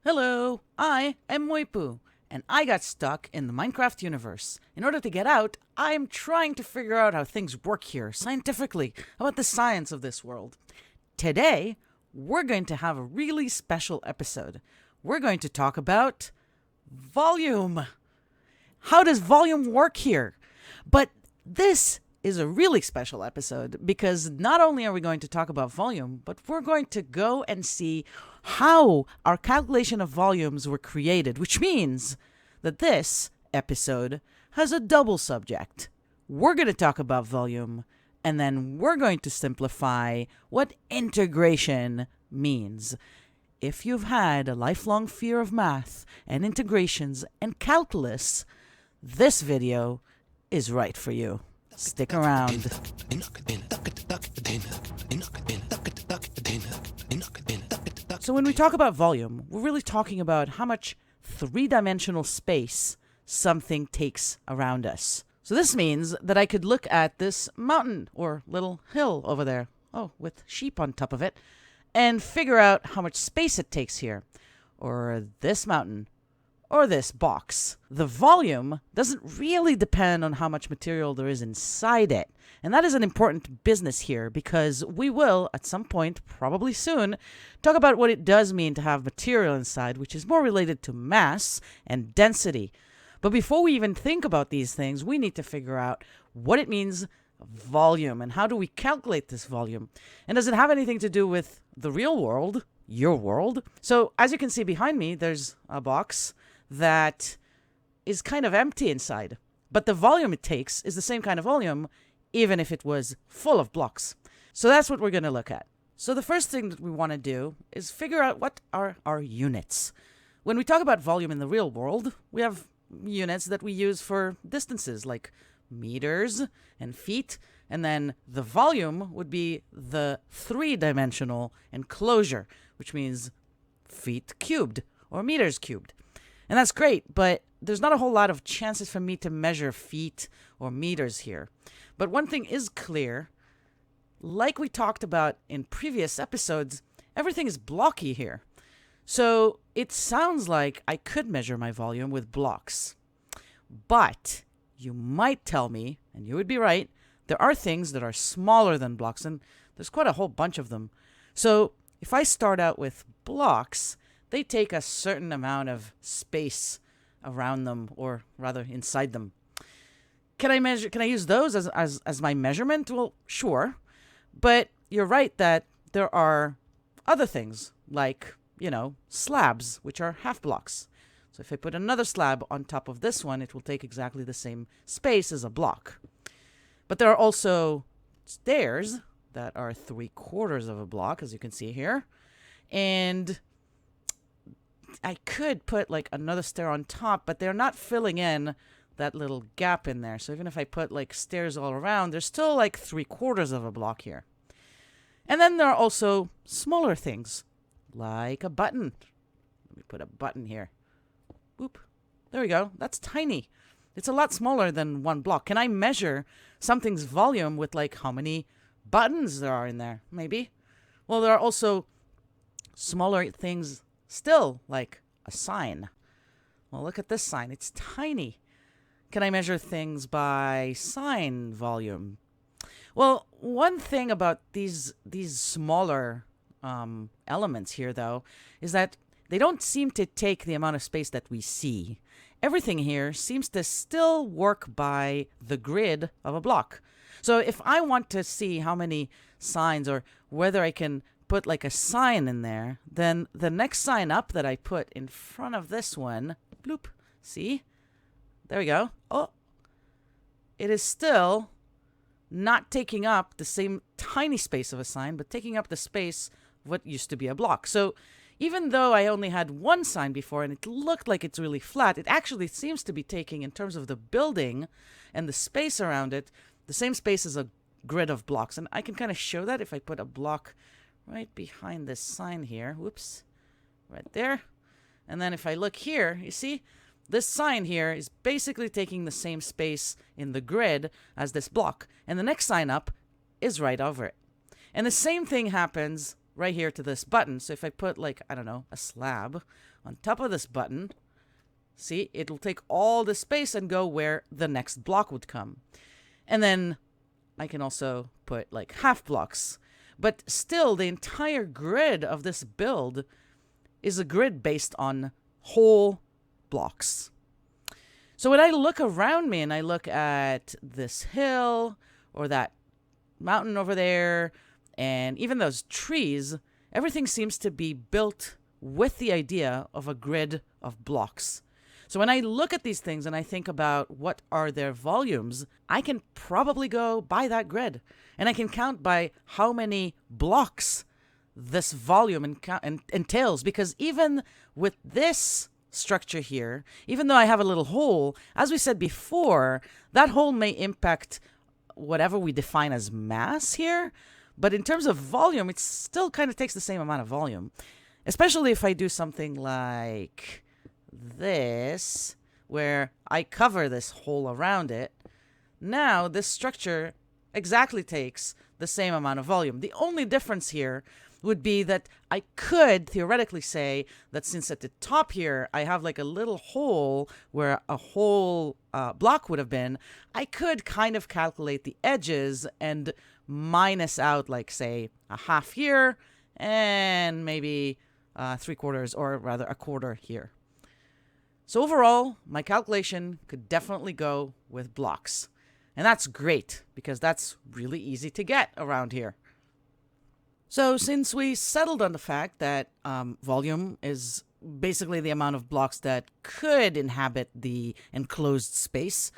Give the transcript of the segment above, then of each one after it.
Hello, I am Moipu, and I got stuck in the Minecraft universe. In order to get out, I am trying to figure out how things work here scientifically, about the science of this world. Today, we're going to have a really special episode. We're going to talk about volume. How does volume work here? But this is a really special episode because not only are we going to talk about volume, but we're going to go and see how our calculation of volumes were created, which means that this episode has a double subject. We're going to talk about volume, and then we're going to simplify what integration means. If you've had a lifelong fear of math and integrations and calculus, this video is right for you. Stick around. So when we talk about volume, we're really talking about how much three-dimensional space something takes around us. So this means that I could look at this mountain or little hill over there, with sheep on top of it, and figure out how much space it takes here, or this mountain, or this box. The volume doesn't really depend on how much material there is inside it. And that is an important business here because we will, at some point, probably soon, talk about what it does mean to have material inside, which is more related to mass and density. But before we even think about these things, we need to figure out what it means volume and how do we calculate this volume. And does it have anything to do with the real world, your world? So as you can see behind me, there's a box that is kind of empty inside. But the volume it takes is the same kind of volume, even if it was full of blocks. So that's what we're going to look at. So the first thing that we want to do is figure out what are our units. When we talk about volume in the real world, we have units that we use for distances like meters and feet. And then the volume would be the three-dimensional enclosure, which means feet cubed or meters cubed. And that's great, but there's not a whole lot of chances for me to measure feet or meters here. But one thing is clear, like we talked about in previous episodes, everything is blocky here. So it sounds like I could measure my volume with blocks. But you might tell me, and you would be right, there are things that are smaller than blocks, and there's quite a whole bunch of them. So if I start out with blocks, they take a certain amount of space around them, or rather inside them. Can I use those as my measurement? Well, sure. But you're right that there are other things like, slabs, which are half blocks. So if I put another slab on top of this one, it will take exactly the same space as a block. But there are also stairs that are 3/4 of a block, as you can see here. And I could put like another stair on top, but they're not filling in that little gap in there. So even if I put like stairs all around, there's still like 3/4 of a block here. And then there are also smaller things, like a button. Let me put a button here. Boop. There we go. That's tiny. It's a lot smaller than one block. Can I measure something's volume with like how many buttons there are in there? Maybe. Well, there are also smaller things still, like a sign. Well, look at this sign. It's tiny. Can I measure things by sign volume? Well, one thing about these smaller elements here, though, is that they don't seem to take the amount of space that we see. Everything here seems to still work by the grid of a block. So if I want to see how many signs or whether I can put like a sign in there, then the next sign up that I put in front of this one, bloop, see? There we go. Oh, it is still not taking up the same tiny space of a sign, but taking up the space of what used to be a block. So even though I only had one sign before and it looked like it's really flat, it actually seems to be taking, in terms of the building and the space around it, the same space as a grid of blocks. And I can kind of show that if I put a block right behind this sign here. Whoops. Right there. And then if I look here, you see, this sign here is basically taking the same space in the grid as this block. And the next sign up is right over it. And the same thing happens right here to this button. So if I put, like, I don't know, a slab on top of this button, see, it'll take all the space and go where the next block would come. And then I can also put, like, half blocks. But still, the entire grid of this build is a grid based on whole blocks. So when I look around me and I look at this hill or that mountain over there and even those trees, everything seems to be built with the idea of a grid of blocks. So when I look at these things and I think about what are their volumes, I can probably go by that grid. And I can count by how many blocks this volume entails. Because even with this structure here, even though I have a little hole, as we said before, that hole may impact whatever we define as mass here. But in terms of volume, it still kind of takes the same amount of volume. Especially if I do something like this, where I cover this hole around it. Now, this structure exactly takes the same amount of volume. The only difference here would be that I could theoretically say that since at the top here I have like a little hole where a whole block would have been, I could kind of calculate the edges and minus out, like, say, a half here and maybe 3/4, or rather a quarter here. So overall, my calculation could definitely go with blocks. And that's great, because that's really easy to get around here. So since we settled on the fact that volume is basically the amount of blocks that could inhabit the enclosed space,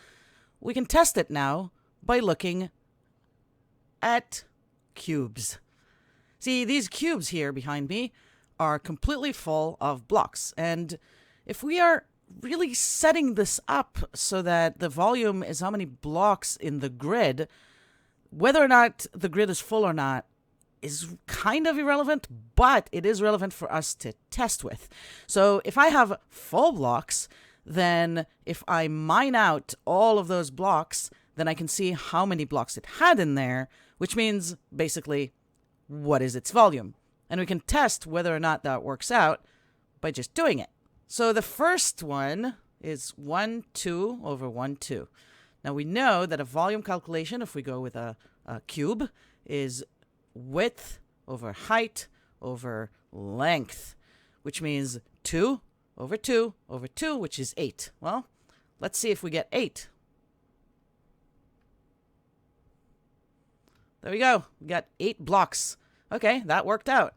we can test it now by looking at cubes. See, these cubes here behind me are completely full of blocks. And if we are really setting this up so that the volume is how many blocks in the grid, whether or not the grid is full or not is kind of irrelevant, but it is relevant for us to test with. So if I have full blocks, then if I mine out all of those blocks, then I can see how many blocks it had in there, which means basically what is its volume. And we can test whether or not that works out by just doing it. So the first one is 1, 2 over 1, 2. Now we know that a volume calculation, if we go with a cube, is width over height over length, which means 2 over 2 over 2, which is 8. Well, let's see if we get 8. There we go. We got 8 blocks. Okay, that worked out.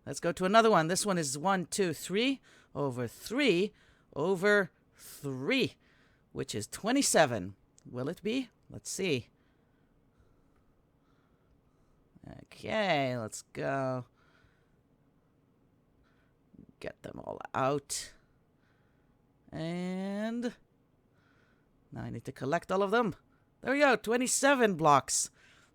Let's go to another one. This one is 1, 2, 3 over 3 over 3, which is 27. Will it be? Let's see. Okay, let's go. Get them all out. And now I need to collect all of them. There we go, 27 blocks.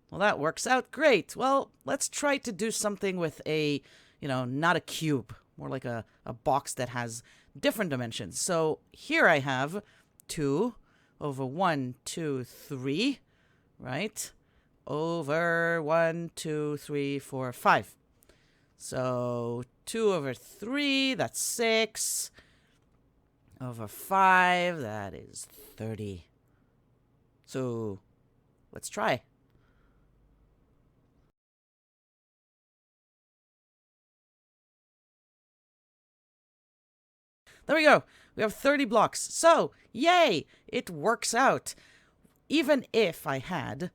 Well, that works out great. Well, let's try to do something with a, not a cube, more like a box that has different dimensions. So here I have 2 over 1, 2, 3, right? Over 1, 2, 3, 4, 5. So 2 over 3, that's 6. Over 5, that is 30. So let's try. There we go. We have 30 blocks. So, yay! It works out. Even if I had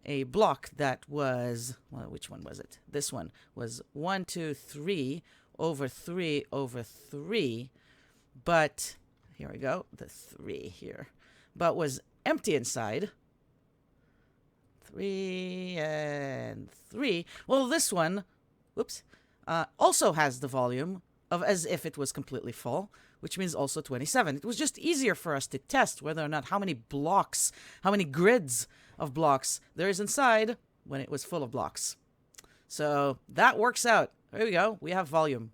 a block that was, well, which one was it? This one was 1, 2, 3 over 3 over 3. But, here we go, the 3 here. But was empty inside. 3 and 3. Well, this one, whoops, also has the volume of as if it was completely full, which means also 27. It was just easier for us to test whether or not how many blocks, how many grids of blocks there is inside when it was full of blocks. So that works out. There we go. We have volume.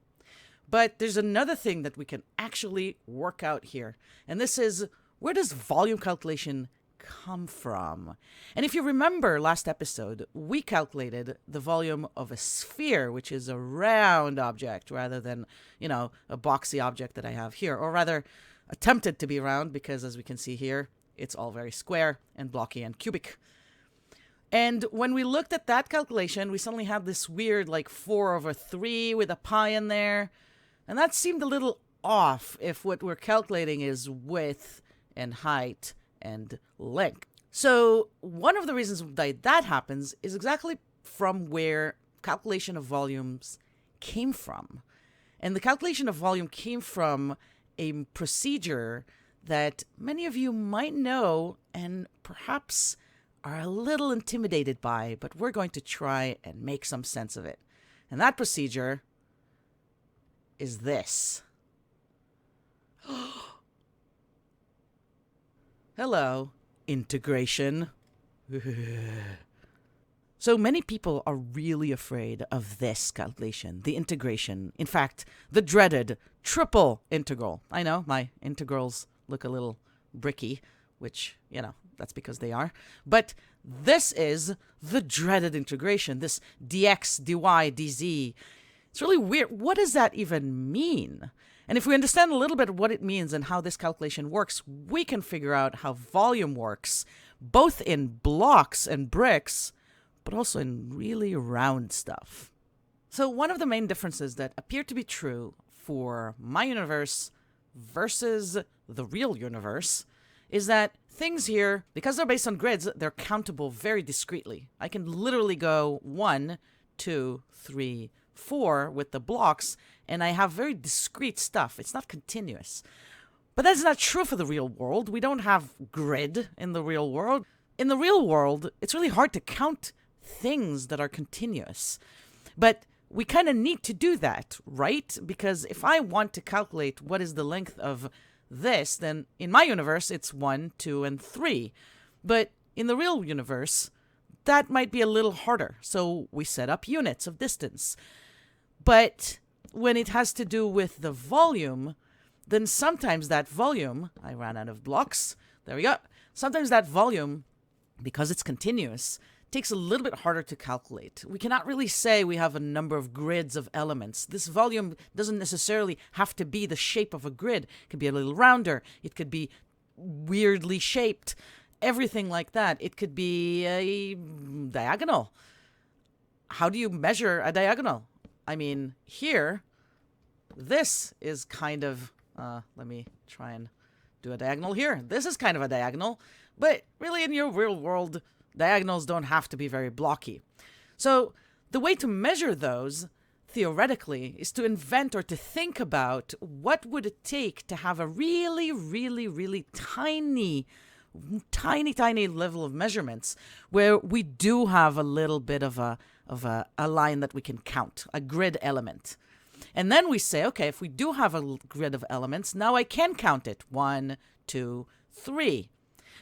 But there's another thing that we can actually work out here. And this is, where does volume calculation come from? And if you remember last episode, we calculated the volume of a sphere, which is a round object rather than, a boxy object that I have here, or rather attempted to be round because as we can see here, it's all very square and blocky and cubic. And when we looked at that calculation, we suddenly had this weird 4/3 with a pi in there. And that seemed a little off if what we're calculating is width and height and length. So one of the reasons that happens is exactly from where calculation of volumes came from. And the calculation of volume came from a procedure that many of you might know and perhaps are a little intimidated by, but we're going to try and make some sense of it. And that procedure is this. Hello, integration. So many people are really afraid of this calculation, the integration. In fact, the dreaded triple integral. I know, my integrals look a little bricky, which, that's because they are. But this is the dreaded integration, this dx, dy, dz. It's really weird. What does that even mean? And if we understand a little bit what it means and how this calculation works, we can figure out how volume works, both in blocks and bricks, but also in really round stuff. So one of the main differences that appear to be true for my universe versus the real universe is that things here, because they're based on grids, they're countable very discretely. I can literally go 1, 2, 3, 4 with the blocks, and I have very discrete stuff. It's not continuous. But that's not true for the real world. We don't have grid in the real world. In the real world, it's really hard to count things that are continuous. But we kind of need to do that, right? Because if I want to calculate what is the length of this, then in my universe, it's 1, 2, and 3. But in the real universe, that might be a little harder. So we set up units of distance. But when it has to do with the volume, then sometimes that volume, I ran out of blocks, there we go. Sometimes that volume, because it's continuous, takes a little bit harder to calculate. We cannot really say we have a number of grids of elements. This volume doesn't necessarily have to be the shape of a grid. It could be a little rounder. It could be weirdly shaped. Everything like that. It could be a diagonal. How do you measure a diagonal? I mean, here, this is kind of, let me try and do a diagonal here. This is kind of a diagonal, but really in your real world, diagonals don't have to be very blocky. So the way to measure those, theoretically, is to invent or to think about what would it take to have a really, really, really tiny level of measurements where we do have a little bit of a line that we can count, a grid element. And then we say, okay, if we do have a grid of elements, now I can count it. 1, 2, 3.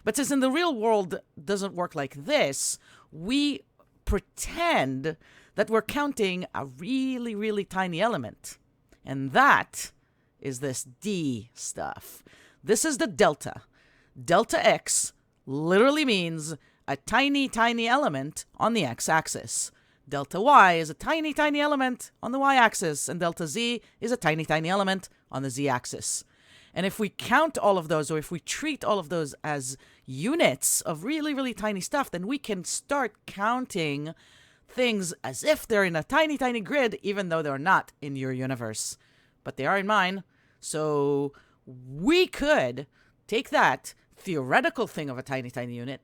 But since in the real world doesn't work like this, we pretend that we're counting a really, really tiny element. And that is this D stuff. This is the delta. Delta X literally means a tiny, tiny element on the x-axis. Delta Y is a tiny, tiny element on the y-axis, and delta Z is a tiny, tiny element on the z-axis. And if we count all of those, or if we treat all of those as units of really, really tiny stuff, then we can start counting things as if they're in a tiny, tiny grid, even though they're not in your universe. But they are in mine. So we could take that theoretical thing of a tiny, tiny unit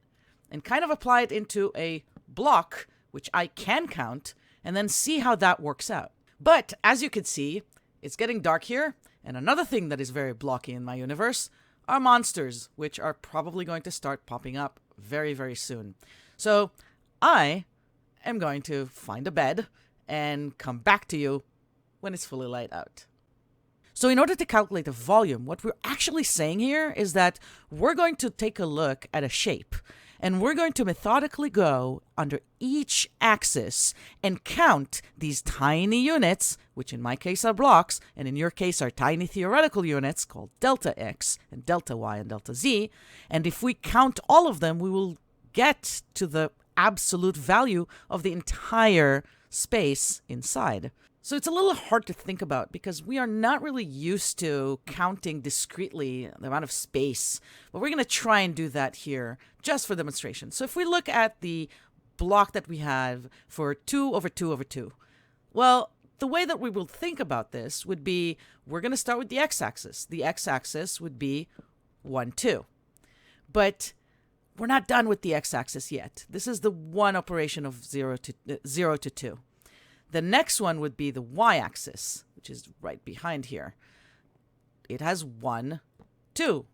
and kind of apply it into a block, which I can count, and then see how that works out. But as you can see, it's getting dark here. And another thing that is very blocky in my universe are monsters, which are probably going to start popping up very, very soon. So I am going to find a bed and come back to you when it's fully light out. So in order to calculate the volume, what we're actually saying here is that we're going to take a look at a shape. And we're going to methodically go under each axis and count these tiny units, which in my case are blocks, and in your case are tiny theoretical units called delta x and delta y and delta z. And if we count all of them, we will get to the absolute value of the entire space inside. So it's a little hard to think about because we are not really used to counting discretely the amount of space, but we're going to try and do that here just for demonstration. So if we look at the block that we have for 2 over 2 over 2, well, the way that we will think about this would be we're going to start with the x-axis. The x-axis would be 1, 2. But we're not done with the x-axis yet. This is the one operation of 0 to 2. The next one would be the y-axis, which is right behind here. It has 1, 2.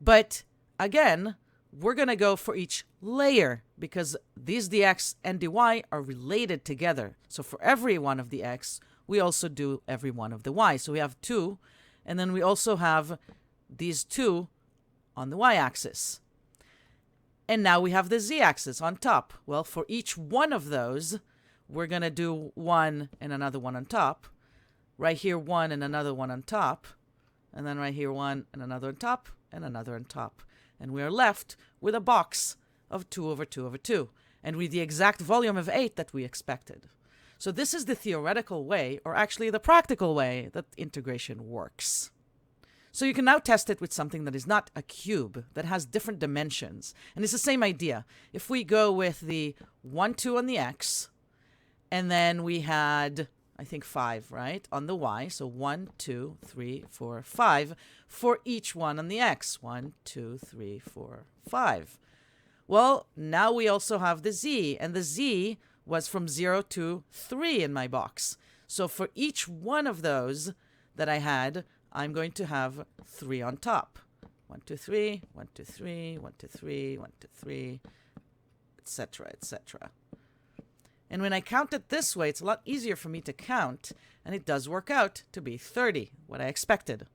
But again, we're going to go for each layer because these dx and dy are related together. So for every one of the x, we also do every one of the y. So we have 2, and then we also have these 2 on the y-axis. And now we have the z-axis on top. Well, for each one of those, we're going to do 1 and another one on top. Right here, 1 and another one on top. And then right here, 1 and another on top and another on top. And we are left with a box of 2 over 2 over 2. And with the exact volume of 8 that we expected. So this is the theoretical way, or actually the practical way, that integration works. So you can now test it with something that is not a cube, that has different dimensions. And it's the same idea. If we go with the 1, 2 on the x, and then we had, I think, 5, right, on the y. So 1, 2, 3, 4, 5 for each one on the x. 1, 2, 3, 4, 5. Well, now we also have the z. And the z was from 0 to 3 in my box. So for each one of those that I had, I'm going to have 3 on top. 1, 2, 3, 1, 2, 3, 1, 2, 3, 1, 2, 3, etc., etc. And when I count it this way, it's a lot easier for me to count, and it does work out to be 30, what I expected.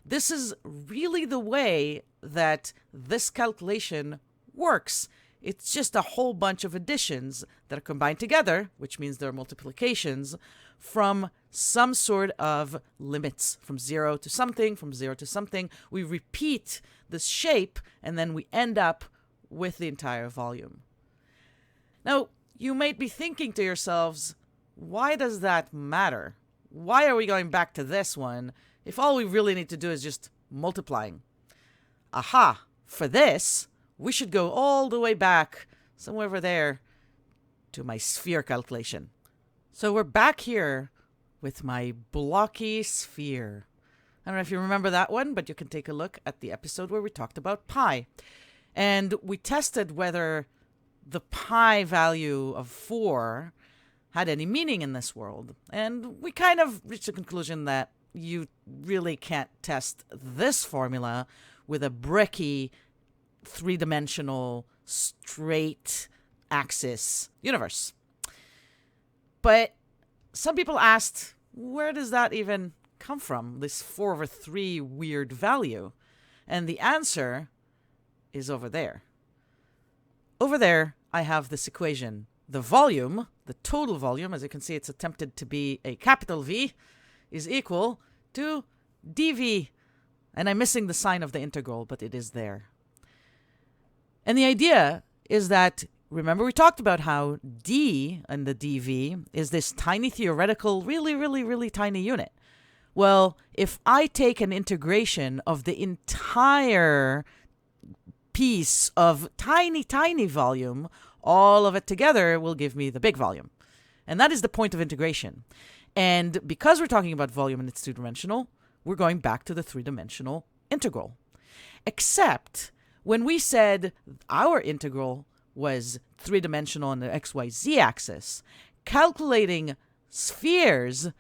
This is really the way that this calculation works. It's just a whole bunch of additions that are combined together, which means they're multiplications, from some sort of limits, from 0 to something, from 0 to something. We repeat this shape, and then we end up with the entire volume. Now, you might be thinking to yourselves, why does that matter? Why are we going back to this one if all we really need to do is just multiplying? Aha! For this, we should go all the way back, somewhere over there, to my sphere calculation. So we're back here with my blocky sphere. I don't know if you remember that one, but you can take a look at the episode where we talked about pi. And we tested whether the pi value of 4 had any meaning in this world. And we kind of reached the conclusion that you really can't test this formula with a bricky, three-dimensional, straight axis universe. But some people asked, where does that even come from, this 4 over 3 weird value? And the answer is over there. Over there, I have this equation. The volume, the total volume, as you can see, it's attempted to be a capital V, is equal to dV. And I'm missing the sign of the integral, but it is there. And the idea is that, remember we talked about how d and the dv is this tiny theoretical, really tiny unit. Well, if I take an integration of the entire piece of tiny volume, all of it together will give me the big volume. And that is the point of integration. And because we're talking about volume and it's two-dimensional, we're going back to the three-dimensional integral. Except when we said our integral was three-dimensional on the XYZ axis, calculating spheres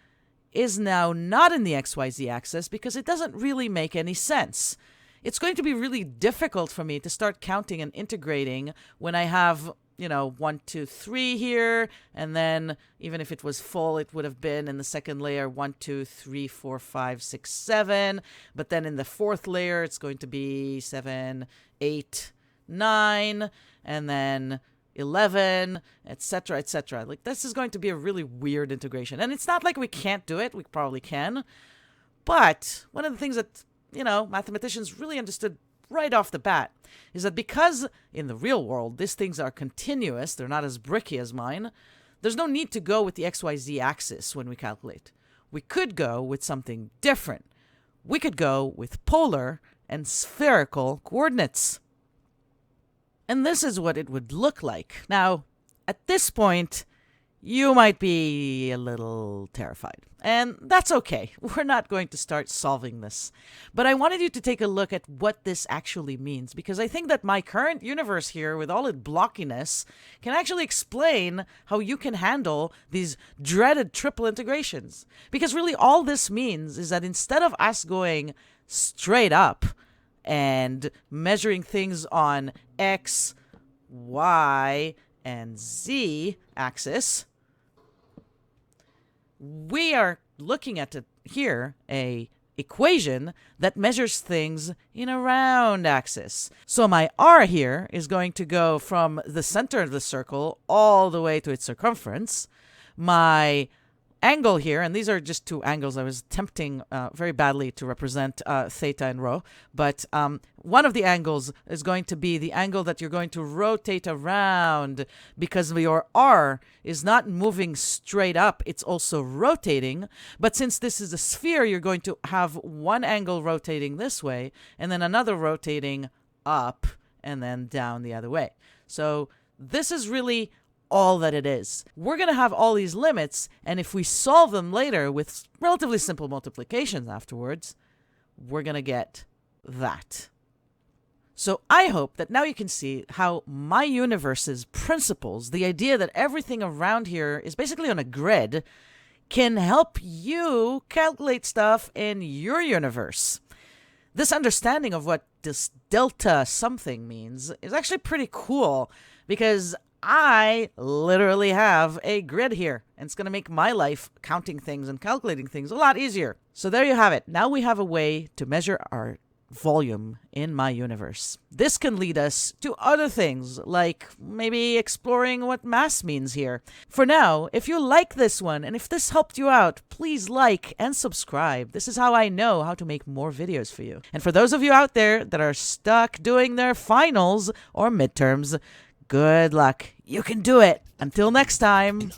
is now not in the XYZ axis because it doesn't really make any sense. It's going to be really difficult for me to start counting and integrating when I have, 1, 2, 3 here, and then even if it was full, it would have been in the second layer 1, 2, 3, 4, 5, 6, 7. But then in the fourth layer, it's going to be 7, 8, 9, and then 11, etc., etc. Like, this is going to be a really weird integration. And it's not like we can't do it. We probably can. But one of the things that, mathematicians really understood right off the bat is that because in the real world, these things are continuous, they're not as bricky as mine, there's no need to go with the XYZ axis when we calculate. We could go with something different. We could go with polar and spherical coordinates. And this is what it would look like. Now, at this point, you might be a little terrified. And that's okay. We're not going to start solving this. But I wanted you to take a look at what this actually means, because I think that my current universe here, with all its blockiness, can actually explain how you can handle these dreaded triple integrations. Because really all this means is that instead of us going straight up and measuring things on X, Y, and Z axis, we are looking at here a equation that measures things in a round axis. So my R here is going to go from the center of the circle all the way to its circumference. My angle here, and these are just two angles I was attempting very badly to represent theta and rho, but one of the angles is going to be the angle that you're going to rotate around, because your R is not moving straight up, it's also rotating. But since this is a sphere, you're going to have one angle rotating this way and then another rotating up and then down the other way. So this is really all that it is. We're going to have all these limits, and if we solve them later with relatively simple multiplications afterwards, we're going to get that. So I hope that now you can see how my universe's principles, the idea that everything around here is basically on a grid, can help you calculate stuff in your universe. This understanding of what this delta something means is actually pretty cool, because I literally have a grid here, and it's going to make my life counting things and calculating things a lot easier. So there you have it. Now we have a way to measure our volume in my universe. This can lead us to other things, like maybe exploring what mass means here. For now, if you like this one, and if this helped you out, please like and subscribe. This is how I know how to make more videos for you. And for those of you out there that are stuck doing their finals or midterms, good luck. You can do it. Until next time.